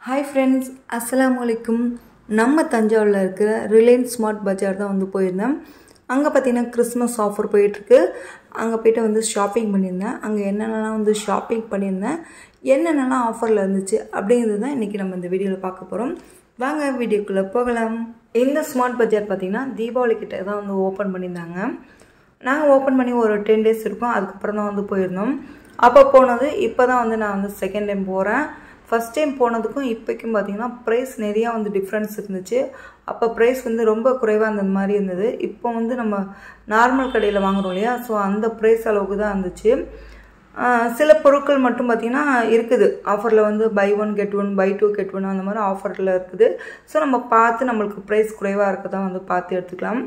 Hi friends, Assalamu alaikum. நம்ம தஞ்சாவூர்ல இருக்கிற ரிலையன்ஸ் ஸ்மார்ட் பஜார் தான் வந்து போயிருந்தேன். அங்க பாத்தீங்கன்னா கிறிஸ்மஸ் ஆஃபர் போயிட்டு இருக்கு. அங்க போய்ட்டு வந்து ஷாப்பிங் பண்ணிருந்தேன். அங்க என்னென்னலாம் வந்து ஷாப்பிங் பண்ணிருந்தேன், என்னென்னலாம் ஆஃபர்ல இருந்துச்சு அப்படிங்கிறது தான் இன்னைக்கு நம்ம இந்த வீடியோல பார்க்க போறோம். வாங்க வீடியோக்குள்ள போகலாம். இந்த ஸ்மார்ட் பஜார் பாத்தீங்கன்னா தீபாவளி கிட்ட தான் வந்து ஓபன் பண்ணிருந்தாங்க. நாங்க ஓபன் பண்ணி ஒரு 10 days இருக்கும். அதுக்கு அப்புறம் தான் வந்து போயிருந்தோம். அப்ப போனது இப்பதான் வந்து நான் வந்து செகண்ட் டைம் போறேன். ஃபர்ஸ்ட் டைம் போனதுக்கும் இப்போக்கும் பார்த்தீங்கன்னா ப்ரைஸ் நிறையா வந்து டிஃப்ரென்ஸ் இருந்துச்சு. அப்போ ப்ரைஸ் வந்து ரொம்ப குறைவாக அந்த மாதிரி இருந்தது. இப்போ வந்து நம்ம நார்மல் கடையில் வாங்குறோம் இல்லையா, ஸோ அந்த ப்ரைஸ் அளவுக்கு தான் இருந்துச்சு. சில பொருட்கள் மட்டும் பார்த்தீங்கன்னா இருக்குது ஆஃபரில், வந்து பை 1 get 1 பை 2 get 1 அந்த மாதிரி ஆஃபரில் இருக்குது. ஸோ நம்ம பார்த்து நம்மளுக்கு ப்ரைஸ் குறைவாக இருக்க தான் வந்து பார்த்து எடுத்துக்கலாம்.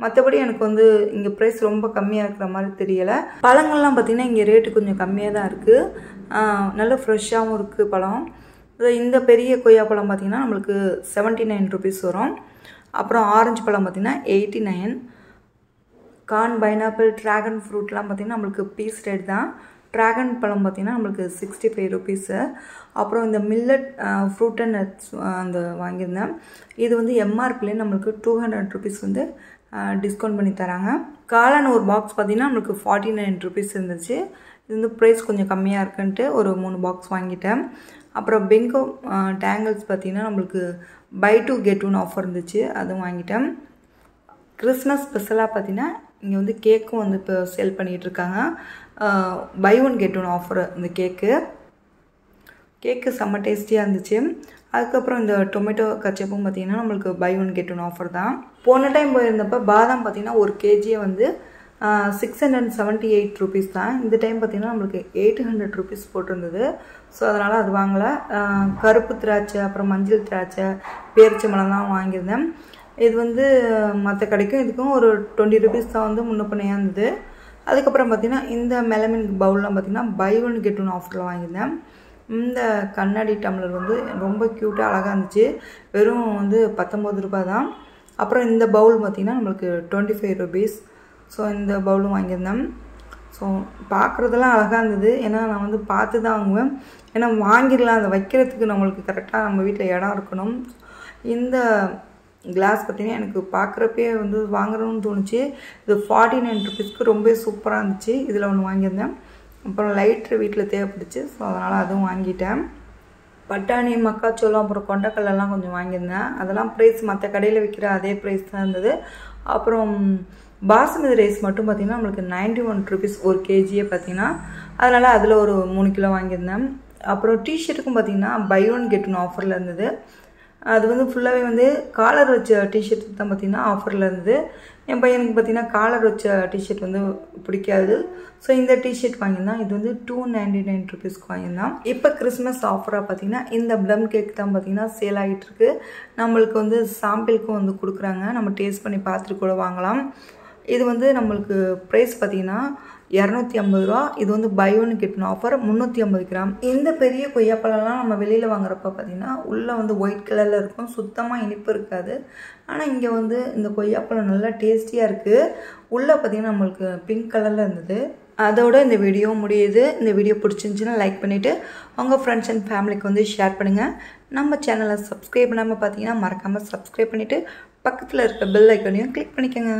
மற்றபடி எனக்கு வந்து இங்கே ப்ரைஸ் ரொம்ப கம்மியாக இருக்கிற மாதிரி தெரியலை. பழங்கள்லாம் பார்த்திங்கன்னா இங்கே ரேட்டு கொஞ்சம் கம்மியாக தான் இருக்குது. நல்ல ஃப்ரெஷ்ஷாகவும் இருக்குது பழம். இந்த பெரிய கொய்யா பழம் பார்த்திங்கன்னா நம்மளுக்கு 79 rupees வரும். அப்புறம் ஆரஞ்சு பழம் பார்த்திங்கன்னா 89. கார்ன், பைனாப்பிள், ட்ராகன் ஃப்ரூட்லாம் பார்த்திங்கன்னா நம்மளுக்கு பீஸ் ரேட் தான். ட்ராகன் பழம் பார்த்திங்கன்னா நம்மளுக்கு 65 rupees. அப்புறம் இந்த மில்லட் ஃப்ரூட் அண்ட் நட்ஸ் அந்த வாங்கியிருந்தேன். இது வந்து எம்ஆர்பிலே நம்மளுக்கு 200 rupees வந்து டிஸ்கவுண்ட் பண்ணி தராங்க. காளான் ஒரு பாக்ஸ் பார்த்தீங்கன்னா நம்மளுக்கு 49 rupees இருந்துச்சு. இது வந்து ப்ரைஸ் கொஞ்சம் கம்மியாக இருக்குன்ட்டு ஒரு 3 பாக்ஸ் வாங்கிட்டேன். அப்புறம் பெங்கோ டேங்கிள்ஸ் பார்த்தீங்கன்னா நம்மளுக்கு பை 2 get 1 ஆஃபர் இருந்துச்சு, அதுவும் வாங்கிட்டேன். கிறிஸ்மஸ் ஸ்பெஷலாக பார்த்தீங்கன்னா இங்கே வந்து கேக்கும் வந்து இப்போ சேல் பண்ணிகிட்ருக்காங்க. பை 1 get 1 ஆஃபர் இந்த கேக்கு செம்ம டேஸ்டியாக இருந்துச்சு. அதுக்கப்புறம் இந்த டொமேட்டோ கச்சப்பும் பார்த்திங்கன்னா நம்மளுக்கு பை 1 get 1 ஆஃபர் தான். போன டைம் போயிருந்தப்போ பாதாம் பார்த்திங்கன்னா ஒரு கேஜியை வந்து 678 rupees தான். இந்த டைம் பார்த்திங்கன்னா நம்மளுக்கு 800 rupees போட்டிருந்தது. ஸோ அதனால் அது வாங்கலை. கருப்பு திராட்சை, அப்புறம் மஞ்சள் திராட்சை, பேரிச்சம்பழம் தான் வாங்கியிருந்தேன். இது வந்து மற்ற கடைக்கும் இதுக்கும் ஒரு 20 rupees தான் வந்து முன்னப்பனையாக இருந்தது. அதுக்கப்புறம் பார்த்திங்கன்னா இந்த மெலமின் பவுல்லாம் பார்த்திங்கன்னா பை 1 get 1 ஆஃபரில் வாங்கியிருந்தேன். இந்த கண்ணாடி டம்ளர் வந்து ரொம்ப க்யூட்டாக அழகாக இருந்துச்சு. வெறும் வந்து 19 ரூபாய் தான். அப்புறம் இந்த பவுல் பார்த்திங்கன்னா நம்மளுக்கு 25 rupees. ஸோ இந்த பவுலும் வாங்கியிருந்தேன். ஸோ பார்க்குறதெல்லாம் அழகாக இருந்தது. ஏன்னா நான் வந்து பார்த்து தான் வாங்குவேன். ஏன்னா வாங்கிடலாம், அதை வைக்கிறதுக்கு நம்மளுக்கு கரெக்டாக நம்ம வீட்டில் இடம் இருக்கணும். இந்த கிளாஸ் பார்த்திங்கன்னா எனக்கு பார்க்குறப்பே வந்து வாங்குறோன்னு தோணுச்சு. இது 49 rupeesக்கு ரொம்ப சூப்பராக இருந்துச்சு. இதில் ஒன்று வாங்கியிருந்தேன். அப்புறம் லைட்ரு வீட்டில் தேவைப்படுச்சு, ஸோ அதனால் அதுவும் வாங்கிட்டேன். பட்டாணி, மக்காச்சோளம், அப்புறம் கொண்டைக்கல்லாம் கொஞ்சம் வாங்கியிருந்தேன். அதெல்லாம் ப்ரைஸ் மற்ற கடையில் விற்கிற அதே ப்ரைஸ் தான் இருந்தது. அப்புறம் பாசுமதி ரைஸ் மட்டும் பார்த்திங்கன்னா நம்மளுக்கு 91 rupees ஒரு கேஜியே பார்த்திங்கன்னா. அதனால் அதில் ஒரு 3 கிலோ வாங்கியிருந்தேன். அப்புறம் டிஷர்ட்டுக்கும் பார்த்திங்கன்னா பை 1 get 1 ஆஃபரில் இருந்தது. அது வந்து ஃபுல்லாகவே வந்து காலர் வச்ச டிஷர்ட் தான் பார்த்திங்கன்னா ஆஃபரில் இருந்தது. என் பையனுக்கு பார்த்திங்கன்னா காலர் வச்ச டிஷர்ட் வந்து பிடிக்காது. ஸோ இந்த டிஷர்ட் வாங்கியிருந்தான். இது வந்து 299 rupeesக்கு வாங்கியிருந்தான். இப்போ கிறிஸ்மஸ் ஆஃபராக பார்த்திங்கன்னா இந்த ப்ளம் கேக் தான் பார்த்திங்கன்னா சேல் ஆகிட்டுருக்கு. நம்மளுக்கு வந்து சாம்பிளுக்கும் வந்து கொடுக்குறாங்க. நம்ம டேஸ்ட் பண்ணி பார்த்துட்டு கூட வாங்கலாம். இது வந்து நம்மளுக்கு ப்ரைஸ் பார்த்திங்கன்னா 250 ரூபா. இது வந்து பை 1 get 1 ஆஃபர் 350 கிராம். இந்த பெரிய கொய்யாப்பழம்லாம் நம்ம வெளியில் வாங்குறப்ப பார்த்திங்கன்னா உள்ளே வந்து ஒயிட் கலரில் இருக்கும், சுத்தமாக இனிப்பு இருக்காது. ஆனால் இங்கே வந்து இந்த கொய்யாப்பழம் நல்லா டேஸ்டியாக இருக்குது. உள்ளே பார்த்திங்கன்னா நம்மளுக்கு பிங்க் கலரில் இருந்தது. அதோட இந்த வீடியோ முடியுது. இந்த வீடியோ பிடிச்சிருந்துச்சின்னா லைக் பண்ணிவிட்டு உங்கள் ஃப்ரெண்ட்ஸ் அண்ட் ஃபேமிலிக்கு வந்து ஷேர் பண்ணுங்கள். நம்ம சேனலை சப்ஸ்கிரைப் பண்ணாமல் பார்த்தீங்கன்னா மறக்காமல் சப்ஸ்கிரைப் பண்ணிவிட்டு பக்கத்தில் இருக்க பெல் ஐக்கனையும் கிளிக் பண்ணிக்கோங்க.